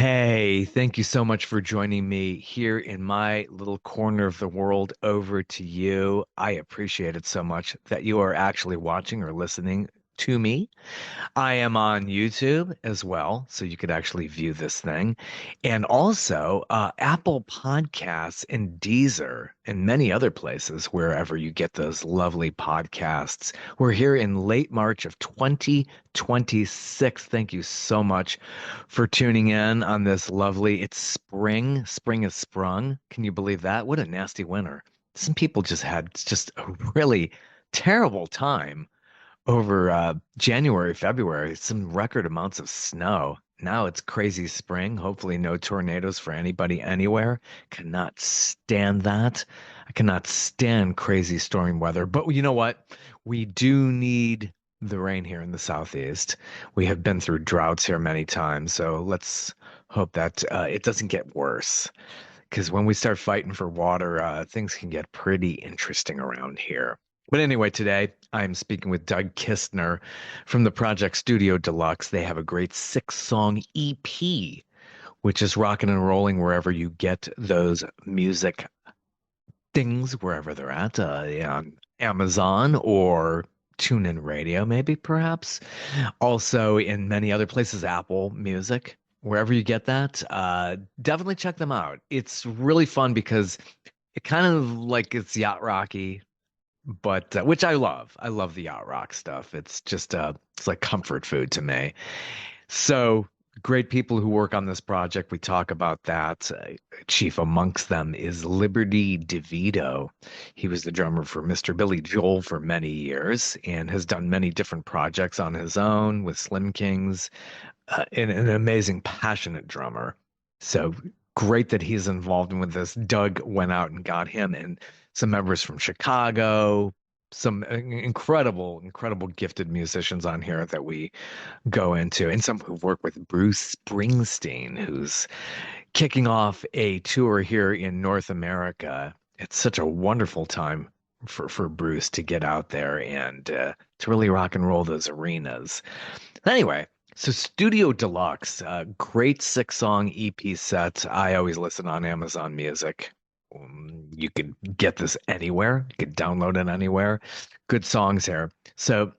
Hey, thank you so much for joining me here in my little corner of the world over to you. I appreciate it so much that you are actually watching or listening to me. I am on YouTube as well, so you could actually view this thing. And also Apple Podcasts and Deezer and many other places wherever you get those lovely podcasts. We're here in late March of 2026. Thank you so much for tuning in on this lovely, it's spring. Spring has sprung. Can you believe that? What a nasty winter. Some people just had just a really terrible time over January, February, some record amounts of snow. Now it's crazy spring. Hopefully, no tornadoes for anybody anywhere. Cannot stand that. I cannot stand crazy stormy weather. But you know what? We do need the rain here in the Southeast. We have been through droughts here many times. So let's hope that it doesn't get worse. Because when we start fighting for water, things can get pretty interesting around here. But anyway, today I'm speaking with Doug Kistner from the project Studio Deluxe. They have a great six-song EP, which is rocking and rolling wherever you get those music things, wherever they're at, yeah, on Amazon or TuneIn Radio, maybe perhaps. Also in many other places, Apple Music. Wherever you get that, definitely check them out. It's really fun because it kind of like it's yacht rocky, but which I love. I love the yacht rock stuff. It's just it's like comfort food to me. So great people who work on this project. We talk about that. Chief amongst them is Liberty Devitto. He was the drummer for Mr. Billy Joel for many years and has done many different projects on his own with Slim Kings. And an amazing, passionate drummer. So great that he's involved with this. Doug went out and got him and some members from Chicago, some incredible, incredible gifted musicians on here that we go into, and some who've worked with Bruce Springsteen, who's kicking off a tour here in North America. It's such a wonderful time for Bruce to get out there and to really rock and roll those arenas. Anyway, so Studio Deluxe, great six-song EP set. I always listen on Amazon Music. You could get this anywhere. You could download it anywhere. Good songs here. So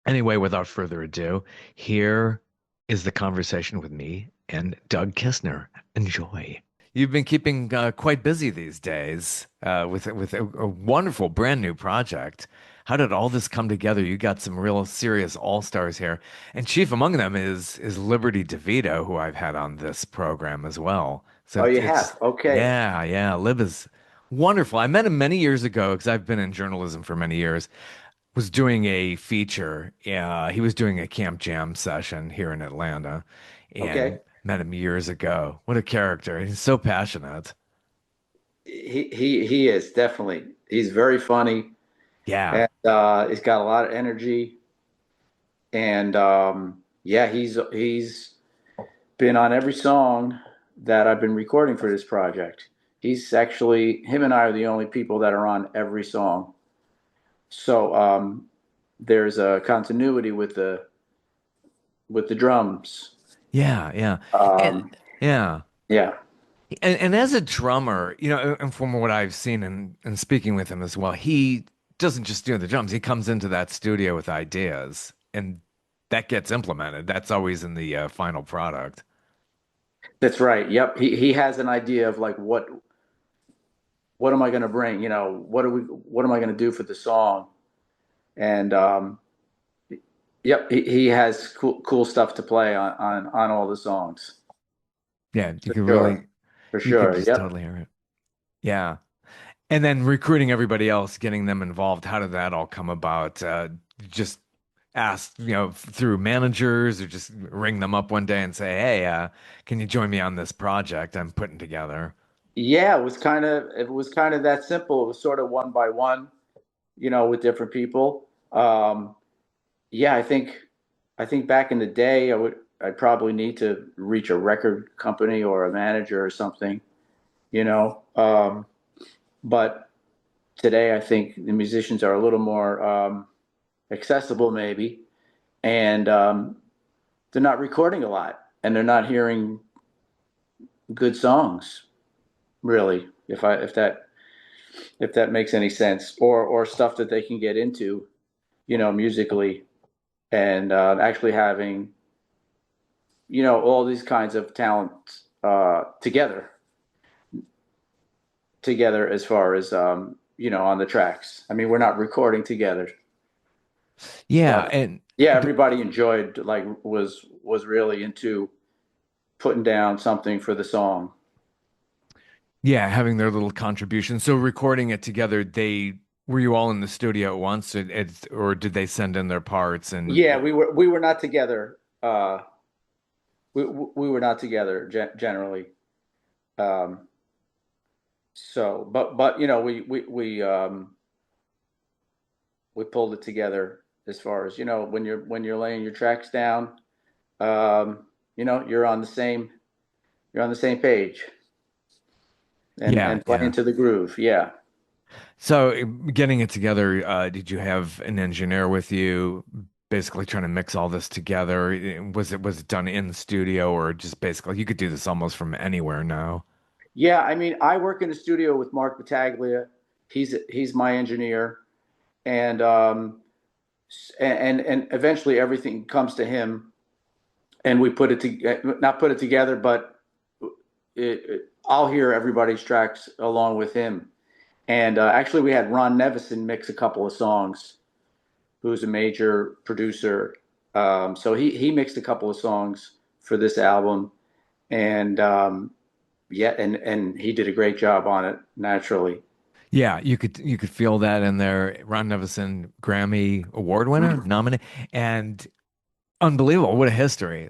anyway, without further ado, here is the conversation with me and Doug Kistner. Enjoy. You've been keeping quite busy these days with a wonderful brand new project. How did all this come together? You got some real serious all-stars here, and chief among them is Liberty DeVito, who I've had on this program as well. So Oh, you it's have? Okay. yeah, Lib is wonderful. I met him many years ago because I've been in journalism for many years. Was doing a feature. Yeah, he was doing a Camp Jam session here in Atlanta, and Okay. met him years ago. What a character! He's so passionate. He is definitely. He's very funny Yeah. and he's got a lot of energy. And yeah, he's been on every song that I've been recording for this project. He's actually him and I are the only people that are on every song. So there's a continuity with the drums. Yeah, yeah. And Um, yeah. yeah. And as a drummer, and from what I've seen and speaking with him as well, he doesn't just do the drums. He comes into that studio with ideas and that gets implemented. That's always in the final product. That's right. Yep. He has an idea of like what am I going to bring? What am I going to do for the song? And yep, he has cool stuff to play on all the songs. Yeah, you For can sure. really, For you can sure. just Yep. totally hear it. Yeah. And then recruiting everybody else, getting them involved. How did that all come about? Just ask, through managers or just ring them up one day and say, hey, can you join me on this project I'm putting together? Yeah, it was kind of that simple. It was sort of one by one, with different people. Yeah, I think back in the day I'd probably need to reach a record company or a manager or something, you know. But today I think the musicians are a little more accessible, maybe, and they're not recording a lot, and they're not hearing good songs, really. If that makes any sense, or stuff that they can get into, musically, and actually having, all these kinds of talents together as far as on the tracks. I mean, we're not recording together, Yeah, but and yeah, everybody enjoyed, like, was really into putting down something for the song. yeah, having their little contribution. So recording it together, they were you all in the studio at once, or did they send in their parts Yeah, and we were not together. We were not together generally. Um, but we pulled it together as far as, when you're laying your tracks down, you're on the same page, yeah, and playing yeah. to the groove. Yeah. So getting it together, did you have an engineer with you, basically trying to mix all this together? Was it done in the studio, or just basically you could do this almost from anywhere now? Yeah, I mean, I work in the studio with Mark Battaglia. He's my engineer, and and eventually everything comes to him, and we put it to not put it together, but I'll hear everybody's tracks along with him. And actually, we had Ron Nevison mix a couple of songs, who's a major producer. So he mixed a couple of songs for this album, and yeah, and he did a great job on it, naturally. Yeah, you could feel that in there. Ron Nevison, Grammy Award winner, nominated, and unbelievable. What a history.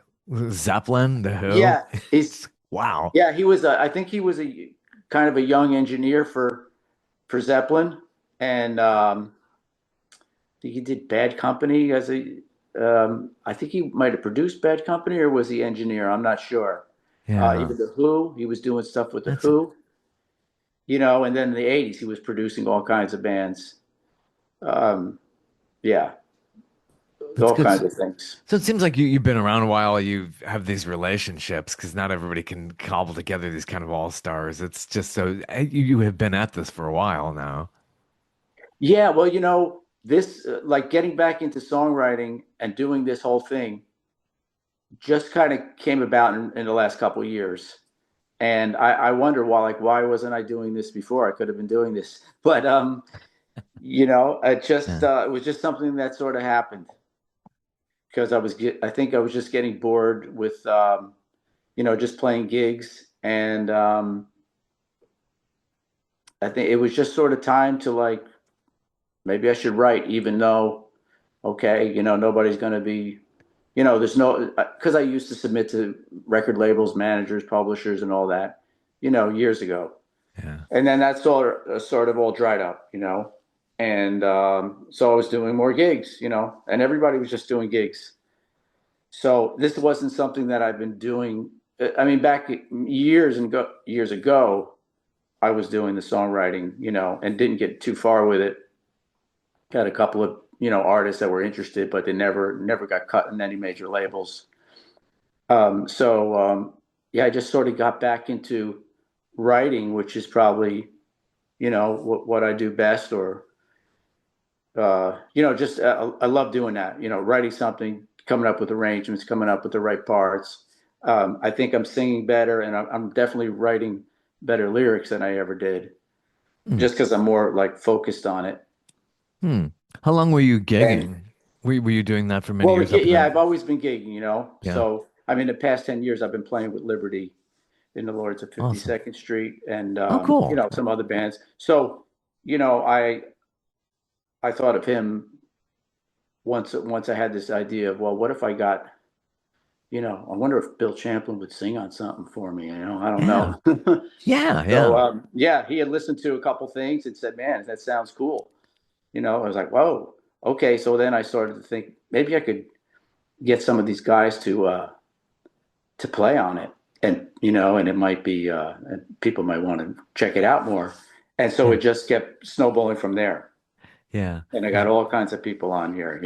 Zeppelin, The Who. Yeah, he's Wow. yeah, he was. I think he was a kind of a young engineer for Zeppelin, and I think he did Bad Company as a. I think he might have produced Bad Company, or was he engineer? I'm not sure. Yeah. Even the Who, he was doing stuff with the That's Who, and then in the '80s he was producing all kinds of bands. Um, yeah, that's all good. kinds of things. So it seems like you've been around a while. You have these relationships because not everybody can cobble together these kind of all stars. It's just so you have been at this for a while now. Yeah, well, this, like, getting back into songwriting and doing this whole thing just kind of came about in the last couple of years. And I wonder why wasn't I doing this before? I could have been doing this, but Yeah. it was just something that sort of happened, because I think I was just getting bored with just playing gigs, and I think it was just sort of time to, like, maybe I should write, even though, okay, nobody's going to be, there's no, because I used to submit to record labels, managers, publishers, and all that, years ago. Yeah. And then that's all sort of all dried up, and so I was doing more gigs, and everybody was just doing gigs. So this wasn't something that I've been doing. I mean, back years ago, I was doing the songwriting, and didn't get too far with it. Got a couple of, artists that were interested, but they never got cut in any major labels. Yeah, I just sort of got back into writing, which is probably, what I do best, or just I love doing that. Writing something, coming up with arrangements, coming up with the right parts. I think I'm singing better, and I'm definitely writing better lyrics than I ever did, Hmm. just because I'm more, like, focused on it. Hmm. How long were you And gigging? Were you doing that for many well, years up in yeah, the I've always been gigging, Yeah. So I mean, the past 10 years, I've been playing with Liberty in the Lords of Awesome. 52nd Street, and Oh, cool. some other bands. So, I thought of him once I had this idea of, well, what if I got, I wonder if Bill Champlin would sing on something for me. I don't Yeah. know. Yeah, So yeah. yeah, he had listened to a couple things and said, "Man, that sounds cool." I was like, "Whoa, okay." So then I started to think, maybe I could get some of these guys to play on it, and and it might be, and people might want to check it out more. And so Yeah. it just kept snowballing from there. Yeah. And I got all kinds of people on here.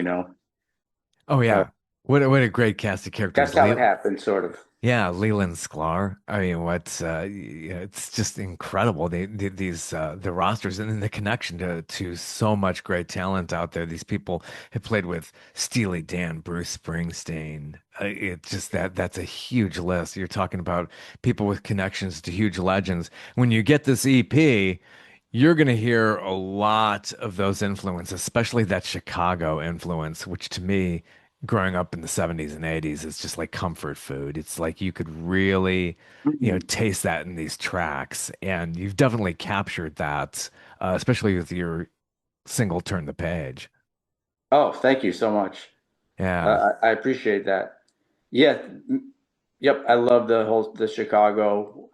Oh Uh, yeah. What a great cast of characters. that's how it happened, sort of. Yeah, Leland Sklar. I mean, it's just incredible. These the rosters and then the connection to so much great talent out there. These people have played with Steely Dan, Bruce Springsteen. It just that's a huge list. You're talking about people with connections to huge legends. When you get this EP, you're going to hear a lot of those influences, especially that Chicago influence, which to me, growing up in the 70s and 80s, is just like comfort food. It's like you could really, Mhm. taste that in these tracks. And you've definitely captured that, especially with your single Turn the Page. Oh, thank you so much. Yeah. I appreciate that. Yeah, yep. I love the Chicago.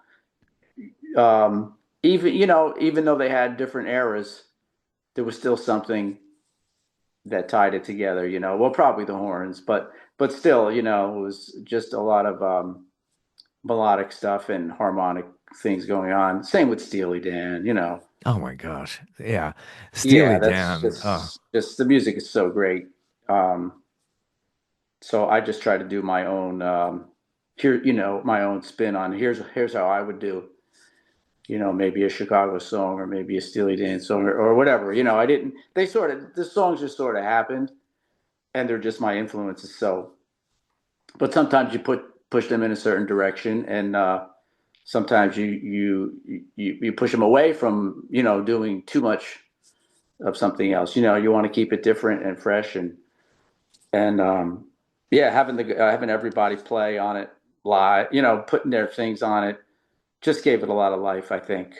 Even even though they had different eras, there was still something that tied it together. Well, probably the horns, but still, it was just a lot of melodic stuff and harmonic things going on. Same with Steely Dan. Oh my gosh. Yeah. Yeah, Steely that's Dan. Oh, just the music is so great. Um, so I just try to do my own my own spin on here's how I would do, maybe a Chicago song or maybe a Steely Dan song or whatever. I didn't they sort of the songs just sort of happened and they're just my influences. So but sometimes you push them in a certain direction and sometimes you push them away from, doing too much of something else. You want to keep it different and fresh and yeah, having everybody play on it live, putting their things on it, just gave it a lot of life, I think.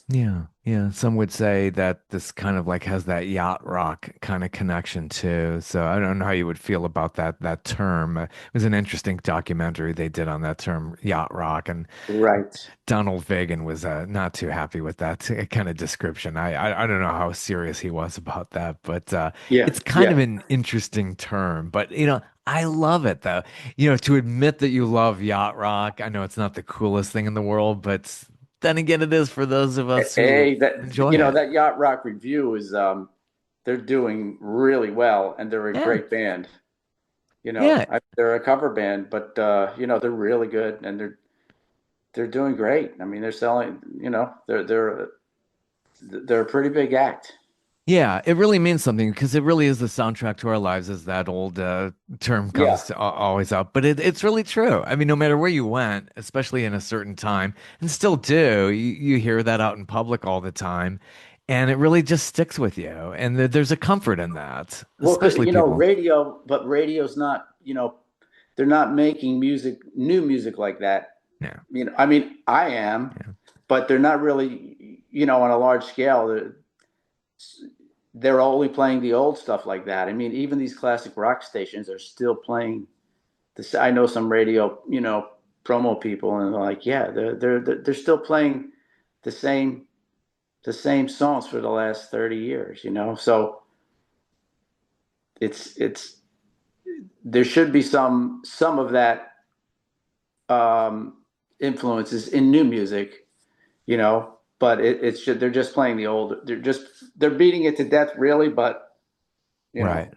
yeah, yeah. Some would say that this kind of like has that yacht rock kind of connection too. So I don't know how you would feel about that term. It was an interesting documentary they did on that term, yacht rock, and Right. Donald Fagen was not too happy with that kind of description. I don't know how serious he was about that, but Yeah. it's kind of Yeah. an interesting term. But I love it though. To admit that you love yacht rock, I know it's not the coolest thing in the world, but then again, it is for those of us who Hey, that enjoy it. that Yacht Rock Review is they're doing really well and they're a Yeah, great band. yeah, They're a cover band, but they're really good and they're doing great. I mean, they're selling, they're a pretty big act. yeah. It really means something because it really is the soundtrack to our lives, as that old term Yeah. comes always up. But it's really true. I mean, no matter where you went, especially in a certain time, and still do, you hear that out in public all the time, and it really just sticks with you. And there's a comfort in that, Well, especially people. radio's not, they're not making new music like that. Yeah, I mean, I am, yeah, but they're not really, on a large scale. They're only playing the old stuff like that. I mean, even these classic rock stations are still playing this. I know some radio, promo people, and they're like, yeah, they're still playing the same the same songs for the last 30 years. So it's there should be some of that um, influences in new music, but it's just, they're just playing the old. They're beating it to death, really. But you know, right.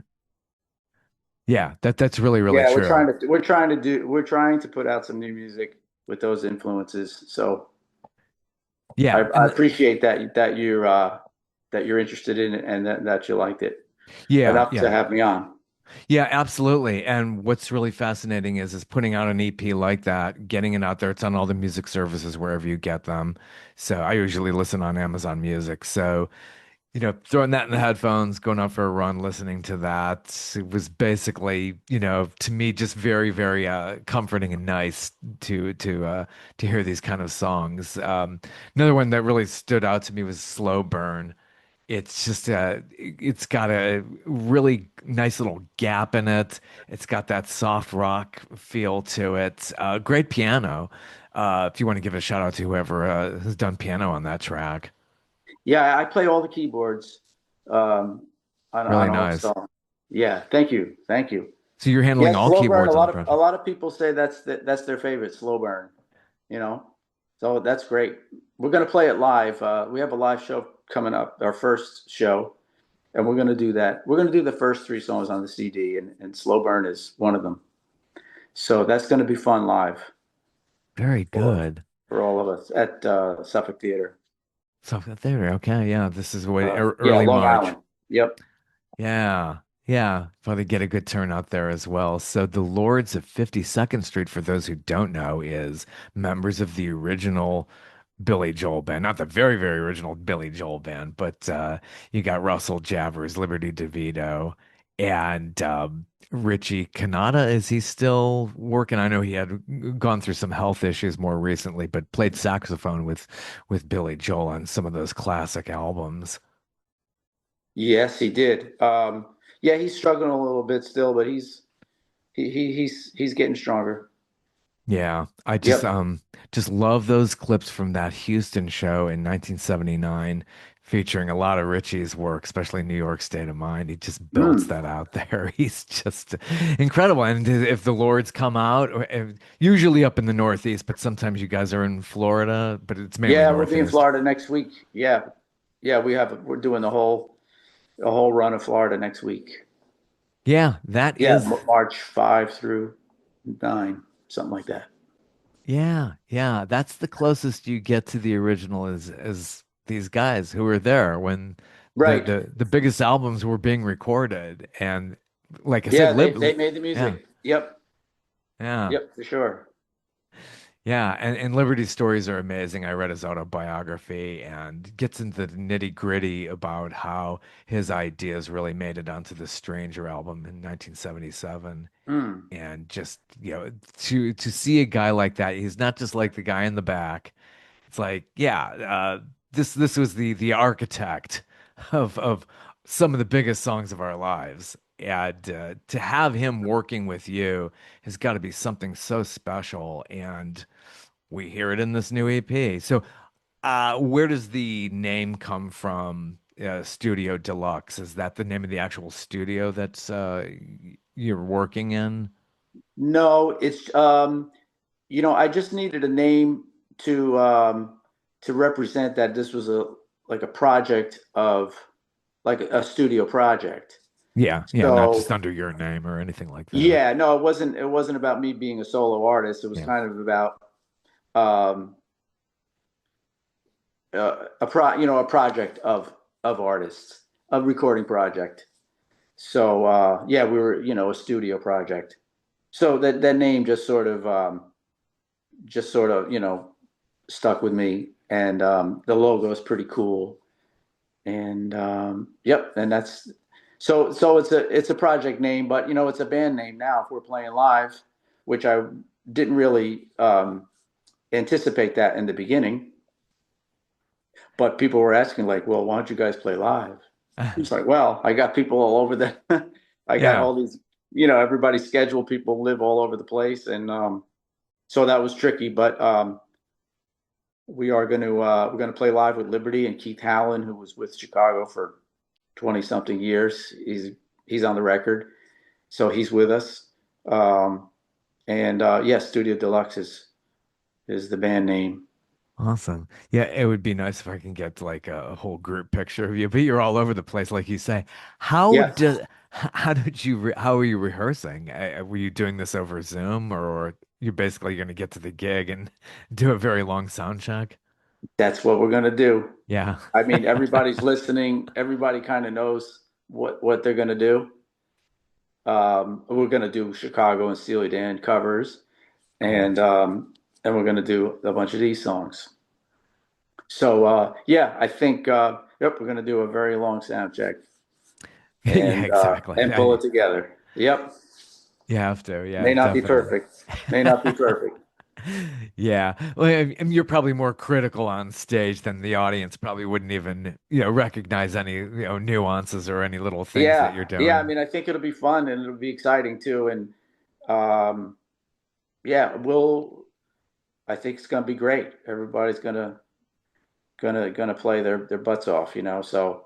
Yeah, that's really, really yeah, true. we're trying to put out some new music with those influences. So Yeah, I and appreciate that you're interested in it and that you liked it yeah, enough to yeah. have me on. Yeah, absolutely. And what's really fascinating is putting out an EP like that, getting it out there. It's on all the music services wherever you get them. So I usually listen on Amazon Music. So, throwing that in the headphones, going out for a run, listening to that, it was basically, to me just very, very comforting and nice to hear these kind of songs. Another one that really stood out to me was Slow Burn. It's got a really nice little gap in it. It's got that soft rock feel to it. Great piano. If you want to give a shout out to whoever has done piano on that track. Yeah, I play all the keyboards Really on all the nice. songs. Yeah, thank you. So you're Yeah, handling all slow burn. keyboards on the A project. lot of people say that's their favorite, slow burn. You know, so that's great. We're gonna play it live. We have a live show coming up, our first show, and we're gonna do that. We're gonna do the first three songs on the CD, and slow burn is one of them. So that's going to be fun live Very for good. all of us at Suffolk Theater. So there, okay, yeah, this is what Yeah, early Long March. Island. Yep. Yeah, yeah, probably get a good turnout there as well. So the Lords of 52nd Street, for those who don't know, is members of the original Billy Joel band, not the very, very original Billy Joel band, but you got Russell Javors, Liberty DeVito, and Richie Cannata. Is he still working? I know he had gone through some health issues more recently, but played saxophone with Billy Joel on some of those classic albums. Yes, he did. Yeah, he's struggling a little bit still, but he's getting stronger. Yeah, I Yep. just love those clips from that Houston show in 1979 featuring a lot of Richie's work, especially New York State of Mind. He just belts Mm. that out there. He's just incredible. And if the Lords come out, usually up in the Northeast, but sometimes you guys are in Florida, but it's mainly Yeah, we'll be in Northeast. Florida next week. Yeah. Yeah, we're doing the whole run of Florida next week. Yeah, that Yeah, is March 5 through 9, something like that. yeah, yeah, that's the closest you get to the original is these guys who were there when Right. the biggest albums were being recorded. And like I said, Yeah, Lib they made the yeah, music. Yep. yeah. Yep, for sure. Yeah, and Liberty's stories are amazing. I read his autobiography and gets into the nitty-gritty about how his ideas really made it onto the Stranger album in 1977. Mm. And just, to see a guy like that, he's not just like the guy in the back. It's like, yeah, this was the architect of some of the biggest songs of our lives. And to have him working with you has got to be something so special. And we hear it in this new EP. So, where does the name come from? Studio Deluxe. Is that the name of the actual studio that's you're working in? No, it's I just needed a name to represent that this was a like a project of like a studio project. Yeah, yeah, not just So under your name or anything like that. yeah, no, it wasn't about me being a solo artist. It was Yeah. kind of about um a project of artists, a recording project. So yeah, we were, a studio project. So that name just sort of, stuck with me. And the logo is pretty cool. And yep, and that's so it's a project name, but it's a band name now if we're playing live, which I didn't really anticipate that in the beginning. But people were asking like, well, why don't you guys play live? It's like, well, I got people all over the I got Yeah. all these, everybody's schedule, people live all over the place. And so that was tricky, but we're gonna play live with Liberty and Keith Hallen, who was with Chicago for 20 something years. He's on the record, so he's with us. And yes, Studio Deluxe is the band name. Awesome. Yeah, it would be nice if I can get like a whole group picture of you, but you're all over the place, like you say. Yes, How did you how were you rehearsing? Were you doing this over Zoom, or you're basically going to get to the gig and do a very long sound check? that's what we're gonna do. Yeah. I mean, everybody's listening. Everybody kind of knows what they're gonna do. We're gonna do Chicago and Steely Dan covers, Cool. and we're gonna do a bunch of these songs. So yeah, I think yep, we're gonna do a very long sound check Yeah, exactly. and pull it together. Yep, You have to. Yeah, may not be definitely. perfect, may not be perfect. Yeah. Well, and you're probably more critical on stage than the audience probably wouldn't even, recognize any, nuances or any little things that Yeah, you're yeah. I doing. mean, I think it'll be fun and it'll be exciting too. And um, yeah, I think it's gonna be great. Everybody's gonna play their butts off, So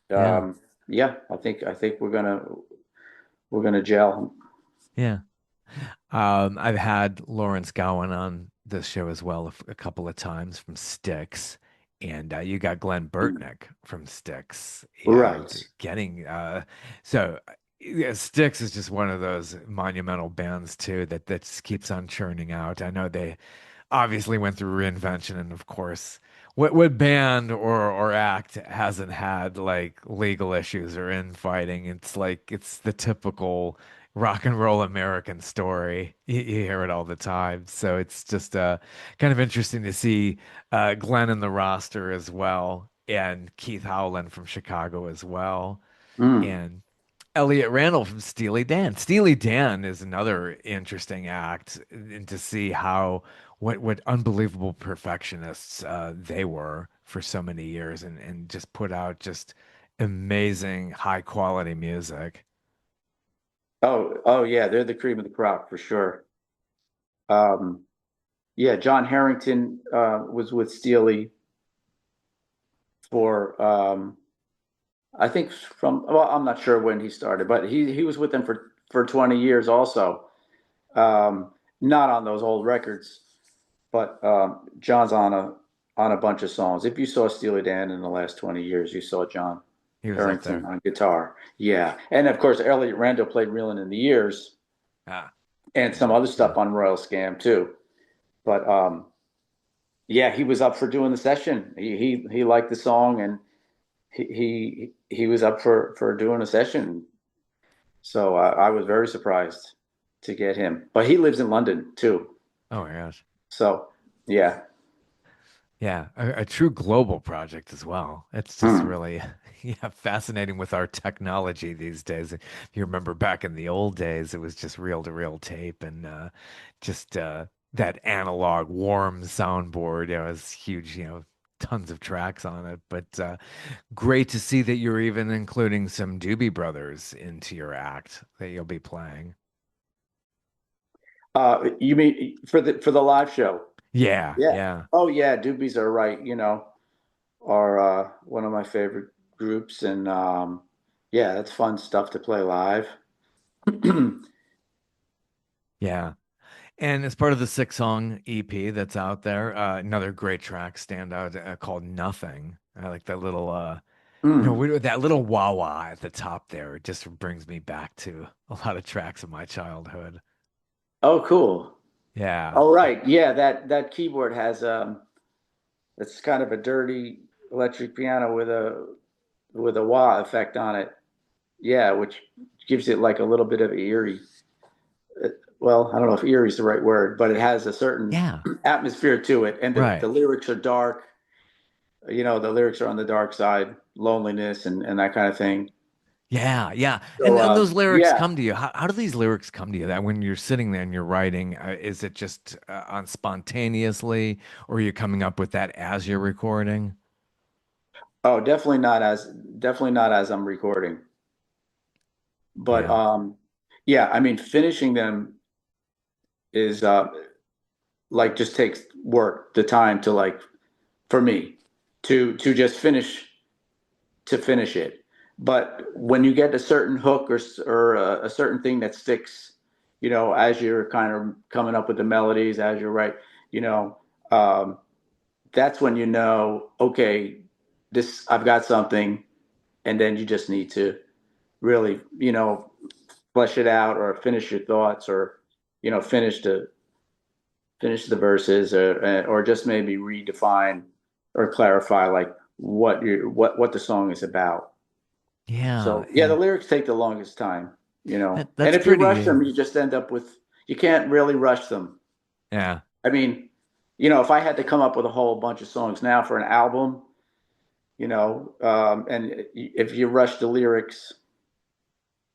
Yeah. yeah, I think we're gonna gel. Yeah. I've had Lawrence Gowan on this show as well a couple of times from Styx, and you got Glenn Burtnick from Styx, and Right. getting so. Yeah, Styx is just one of those monumental bands too that just keeps on churning out. I know they obviously went through reinvention, and of course, what band or act hasn't had like legal issues or infighting? It's like it's the typical rock and roll American story. You hear it all the time, so it's just kind of interesting to see Glenn in the roster as well, and Keith Howland from Chicago as well, Mm. and Elliot Randall from Steely Dan. Steely Dan is another interesting act, and to see how what unbelievable perfectionists they were for so many years, and just put out just amazing high quality music. Oh yeah, they're the cream of the crop for sure. Um, yeah, John Harrington was with Steely for I think from, well, I'm not sure when he started, but he was with them for 20 years also. Not on those old records, but John's on a bunch of songs. If you saw Steely Dan in the last 20 years, you saw John He was up Harrington there. on guitar. Yeah. And of course, Elliot Randall played Reelin' in the Years Ah, and some yeah, other stuff on Royal Scam too. But yeah, he was up for doing the session. He liked the song, and he was up for doing a session. So I was very surprised to get him. But he lives in London too. oh my gosh. So yeah. Yeah, a true global project as well. It's just Hmm. really, yeah, fascinating with our technology these days. If you remember back in the old days, it was just reel-to-reel tape and just that analog warm soundboard. You know, it was huge, tons of tracks on it. But great to see that you're even including some Doobie Brothers into your act that you'll be playing. You mean for the live show? Yeah, Yeah. yeah. Oh yeah, Doobies are right. Are one of my favorite groups, and yeah, that's fun stuff to play live. Yeah. And as part of the six song EP that's out there, another great track standout called Nothing. I like that little Hmm. that little wah wah at the top there. It just brings me back to a lot of tracks of my childhood. Oh, cool. Yeah. All right. Yeah, that keyboard has it's kind of a dirty electric piano with a wah effect on it. Yeah, which gives it like a little bit of eerie. Well, I don't know if eerie is the right word, but it has a certain Yeah. atmosphere to it, and the Right. lyrics are dark. The lyrics are on the dark side, loneliness and that kind of thing. Yeah, yeah. So And those lyrics yeah. come to you. How do these lyrics come to you? That when you're sitting there and you're writing, is it just on spontaneously, or are you coming up with that as you're recording? Oh, definitely not as I'm recording. But Yeah. yeah, I mean finishing them is like just takes work, the time to like for me to just finish it. But when you get a certain hook or a certain thing that sticks, as you're kind of coming up with the melodies, as you're right, you know, um, that's when okay, this I've got something, and then you just need to really, flesh it out or finish your thoughts or, finish the verses or just maybe redefine or clarify like what the song is about. Yeah. So yeah, the And lyrics take the longest time, and that's if you rush pretty. them, you just end up with you can't really rush them. Yeah. I mean, if I had to come up with a whole bunch of songs now for an album, and if you rush the lyrics,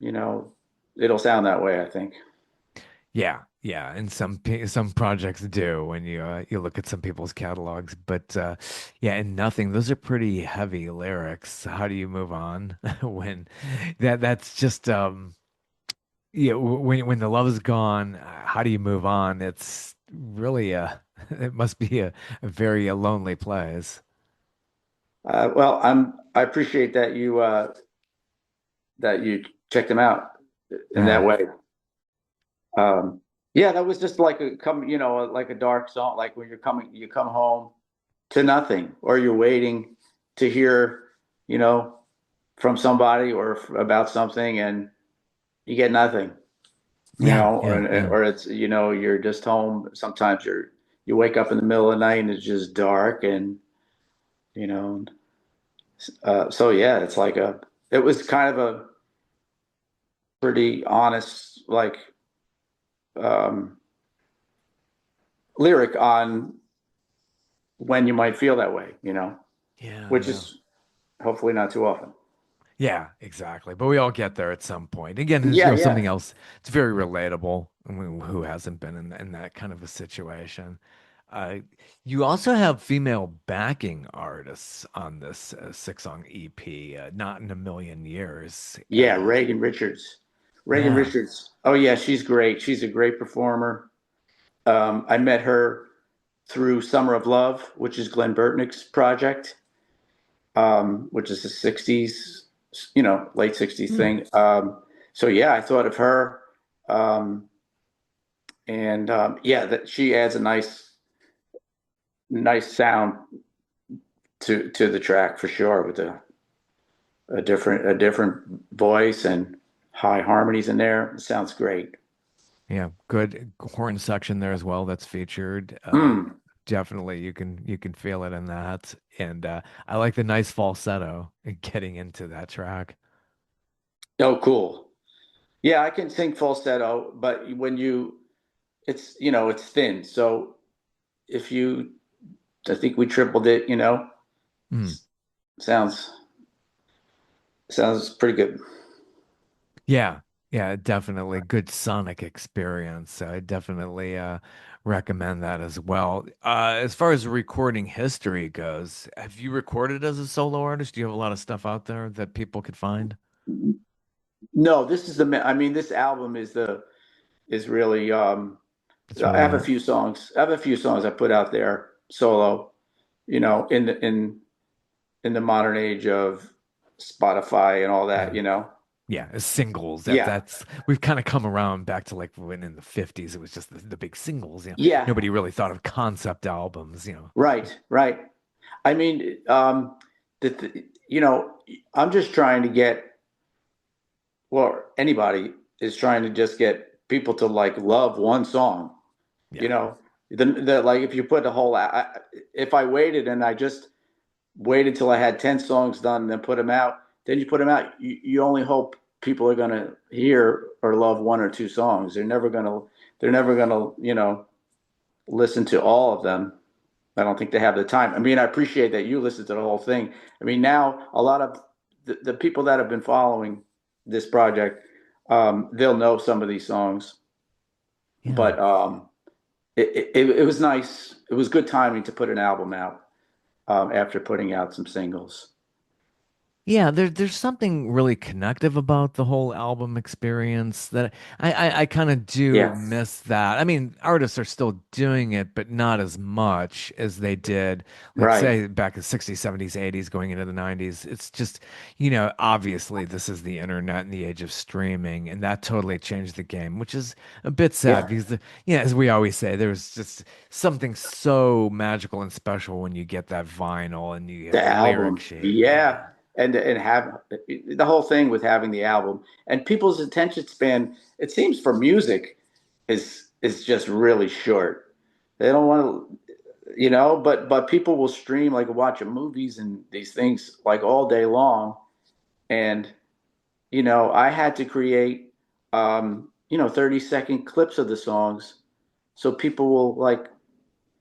you know, it'll sound that way, I think. Yeah, yeah, and some projects do when you look at some people's catalogs, but yeah, and nothing. Those are pretty heavy lyrics. How do you move on when that's just yeah, when the love is gone, how do you move on? It's really it must be a very lonely place. Well, I appreciate that you checked them out in that Yeah. way. Um, yeah, that was just like like a dark song, like when you come home to nothing, or you're waiting to hear, you know, from somebody or about something, and you get nothing, Yeah, yeah, yeah. or it's, you're just home. Sometimes you wake up in the middle of the night and it's just dark and, you know, so yeah, it was kind of a pretty honest, like, um, lyric on when you might feel that way, Yeah, which yeah. is hopefully not too often. Yeah, exactly. But we all get there at some point. Again, Yeah, something yeah. else. It's very relatable. I mean, who hasn't been in that kind of a situation? Uh, you also have female backing artists on this six-song EP. Not in a million years. Yeah, Reagan Richards. Reagan Yeah. Richards. Oh yeah, she's great. She's a great performer. I met her through Summer of Love, which is Glenn Burtnick's project, which is a '60s, late '60s Hmm. thing. So yeah, I thought of her, um, and yeah, that she adds a nice sound to the track for sure, with a different voice and high harmonies in there. It sounds great. Yeah, good horn section there as well that's featured. Mm. Definitely you can feel it in that. And I like the nice falsetto getting into that track. Oh, cool. Yeah, I can sing falsetto, but it's thin. So if you, I think we tripled it. Mm. Sounds sounds pretty good. Yeah, yeah, definitely good sonic experience. I definitely recommend that as well. As far as recording history goes, have you recorded as a solo artist? Do you have a lot of stuff out there that people could find? No, I mean, this album is really, It's I really have a it. few songs. I have a few songs I put out there solo, in the modern age of Spotify and all that, Mhm. Yeah, as singles. Yeah. That's we've kind of come around back to like when in the 50s it was just the big singles, Yeah. Nobody really thought of concept albums. Right, right. I mean, I'm just trying to get, well, anybody is trying to just get people to like love one song. You Yeah. know, the like if you put the whole, if I waited and I just waited till I had 10 songs done and then put them out, then you put them out, you only hope people are going to hear or love one or two songs. They're never going to, listen to all of them. I don't think they have the time. I mean, I appreciate that you listen to the whole thing. I mean, now a lot of the people that have been following this project, they'll know some of these songs, Yeah. but it was nice. It was good timing to put an album out, after putting out some singles. Yeah, there's something really connective about the whole album experience that I kind of do Yeah, miss that. I mean, artists are still doing it, but not as much as they did, like right. say back in the 60s, 70s, 80s, going into the 90s. It's just, obviously this is the internet and the age of streaming, and that totally changed the game, which is a bit sad Yeah, because as we always say, there's just something so magical and special when you get that vinyl and you get the the lyric album. sheet. Yeah, Yeah. and have the whole thing with having the album and people's attention span. It seems for music is just really short. They don't want to, but people will stream, like watch movies and these things like all day long. And I had to create 30-second clips of the songs so people will like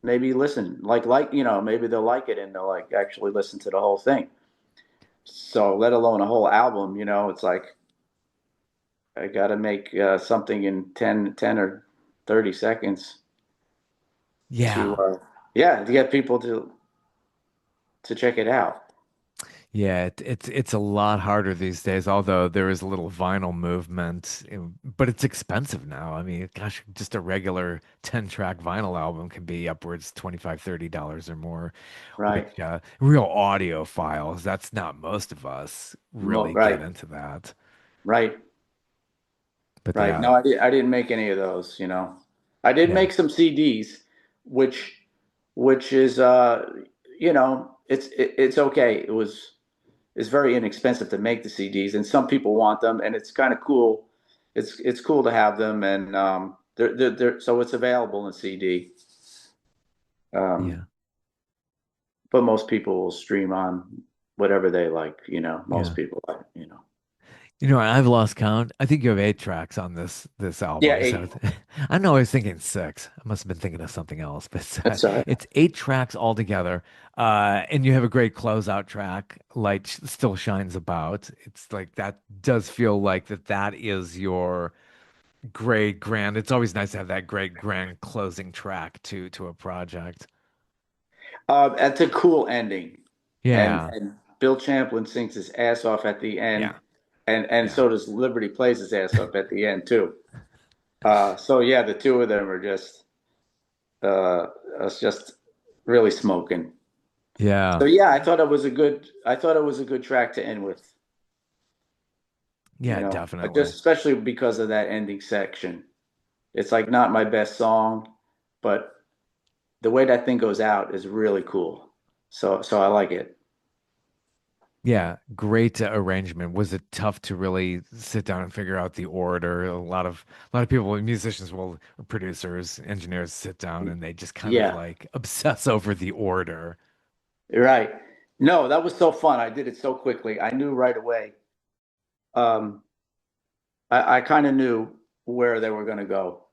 maybe listen, maybe they'll like it and they'll like actually listen to the whole thing. So let alone a whole album, it's like I got to make something in 10 or 30 seconds to, Yeah. yeah, to get people to check it out. Yeah, it's a lot harder these days, although there is a little vinyl movement, but it's expensive now. I mean, gosh, just a regular 10-track vinyl album can be upwards 25, $30 or more, Right. which real audiophiles, that's not most of us really get Right. into that. Right. But Right. yeah, No, I didn't make any of those. I did yeah. make some CDs, which is, it's okay. It's very inexpensive to make the CDs and some people want them and it's kind of cool. it's cool to have them, and they're so it's available in CD. Um, Yeah. but most people will stream on whatever they like. Most Yeah. people like. I've lost count. I think you have 8 tracks on this Yeah, album. So eight. I know I was thinking 6. I must have been thinking of something else, but That's all right. it's 8 tracks altogether. And you have a great closeout track, Light Still Shines About. It's like that does feel like that is your great grand. It's always nice to have that great grand closing track to a project. That's a cool ending, and Yeah. Bill Champlin sings his ass off at the end, Yeah. and Yeah. so does Liberty plays his ass off at the end too. So yeah, the two of them are uh, it's just really smoking. Yeah. So yeah, I thought it was a good track to end with. Yeah, definitely. Just especially because of that ending section. It's like not my best song, but the way that thing goes out is really cool. So I like it. Yeah, great arrangement. Was it tough to really sit down and figure out the order? A lot of people, musicians will, producers, engineers sit down and they just kind of Yeah, like obsess over the order. you're right. No, that was so fun. I did it so quickly. I knew right away. Um, I kind of knew where they were going to go.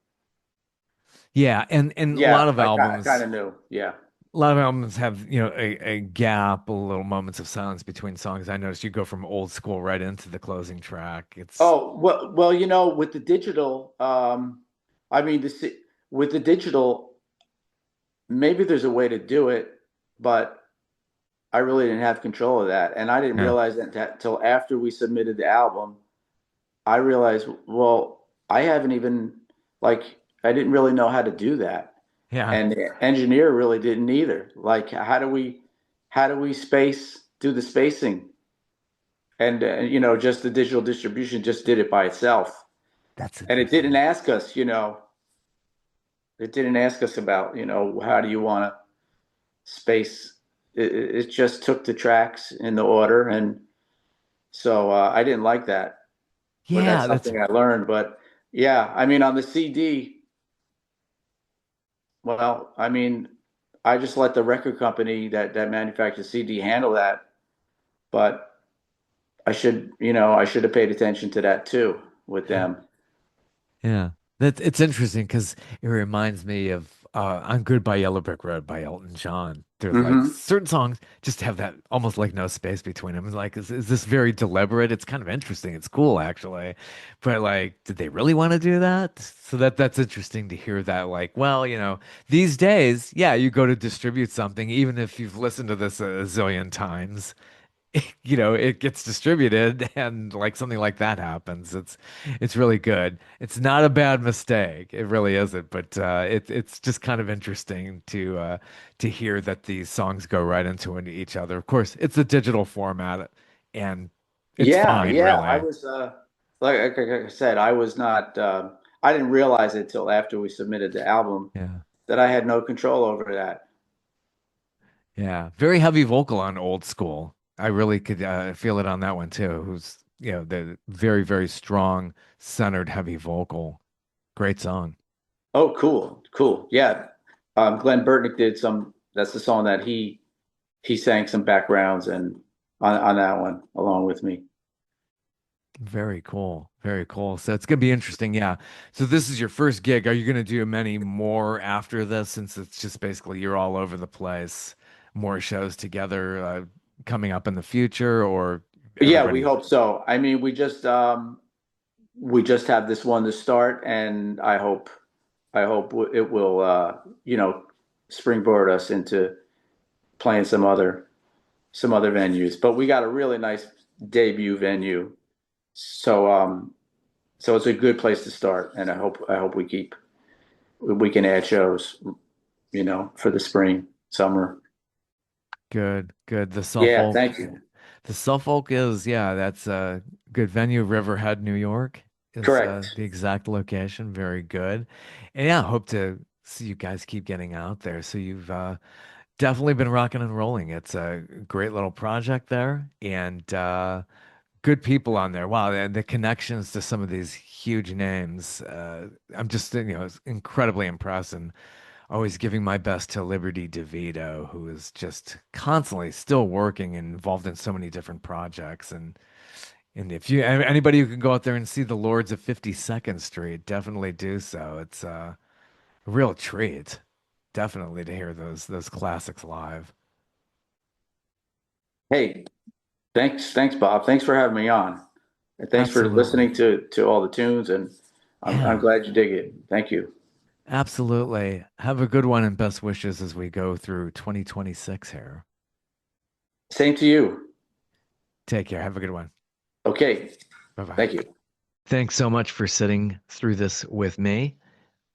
Yeah, and Yeah, I kind of knew. Yeah. a lot of albums have, a gap, a little moments of silence between songs. I noticed you go from old school right into the closing track. It's Oh, well, with the digital, I mean, with the digital, maybe there's a way to do it, but I really didn't have control of that. And I didn't yeah, realize that till after we submitted the album. I realized, well, I haven't even, like, I didn't really know how to do that. yeah. And the engineer really didn't either. Like, how do we do the spacing? And, just the digital distribution just did it by itself. That's And it didn't interesting. ask us, it didn't ask us about, how do you want to space? It just took the tracks in the order. And so I didn't like that, but that's Yeah, that's something I learned. But yeah, I mean, on the CD, well, I mean, I just let the record company that manufactures CD handle that. But I should have paid attention to that too with them. Yeah, that's it's interesting because it reminds me of "I'm Good" by Yellow Brick Road by Elton John. There's like Hmm. certain songs just have that almost like no space between them. It's like, is this very deliberate? It's kind of interesting. It's cool actually, but like, did they really want to do that? So that's interesting to hear that. Like, well, these days, yeah, you go to distribute something, even if you've listened to this a zillion times it gets distributed and like something like that happens. It's really good. It's not a bad mistake. It really isn't, but it's just kind of interesting to hear that these songs go right into each other. Of course, it's a digital format and it's Yeah, fine, yeah. I really. was like I said, I was not. I didn't realize it till after we submitted the album Yeah. that I had no control over that. Yeah. Very heavy vocal on Old School. I really could feel it on that one too. Who's, the very, very strong, centered, heavy vocal. Great song. Oh, cool, cool. Yeah, Glenn Burtnick did some. That's the song that he sang some backgrounds and on that one along with me. Very cool. Very cool. So it's gonna be interesting. Yeah. So this is your first gig. Are you gonna do many more after this since it's just basically you're all over the place? More shows together coming up in the future or Yeah, we everybody? hope so. I mean, we just have this one to start, and I hope it will springboard us into playing some other venues. But we got a really nice debut venue, so so it's a good place to start, and I hope we can add shows, for the spring, summer. Good, good. Yeah, thank you. The Suffolk is, yeah, that's a good venue. Riverhead, New York is Correct. the exact location. Very good. And yeah, hope to see you guys keep getting out there. So you've definitely been rocking and rolling. It's a great little project there, and good people on there. Wow, and the connections to some of these huge names. I'm just, incredibly impressed and always giving my best to Liberty Devitto, who is just constantly still working and involved in so many different projects. And if you anybody who can go out there and see the Lords of 52nd Street, definitely do so. It's a real treat, definitely, to hear those classics live. Hey, thanks, Bob. Thanks for having me on, and thanks for Absolutely. listening to all the tunes. And I'm Yeah. glad you dig it. Thank you. Absolutely. Have a good one and best wishes as we go through 2026 here. Same to you. Take care. Have a good one. Okay. Bye bye. Thank you. Thanks so much for sitting through this with me.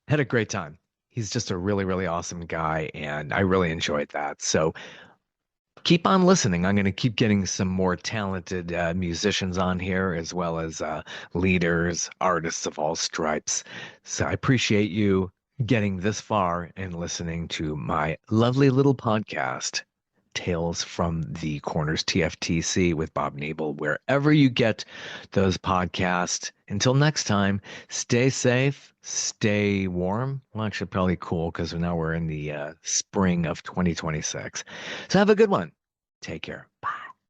Had a great time. He's just a really, really awesome guy, and I really enjoyed that. So keep on listening. I'm going to keep getting some more talented musicians on here, as well as leaders, artists of all stripes. So I appreciate you getting this far and listening to my lovely little podcast, Tales from the Corners TFTC with Bob Nebel, wherever you get those podcasts. Until next time, stay safe, stay warm. Well, actually, probably cool because now we're in the spring of 2026. So have a good one. Take care. Bye.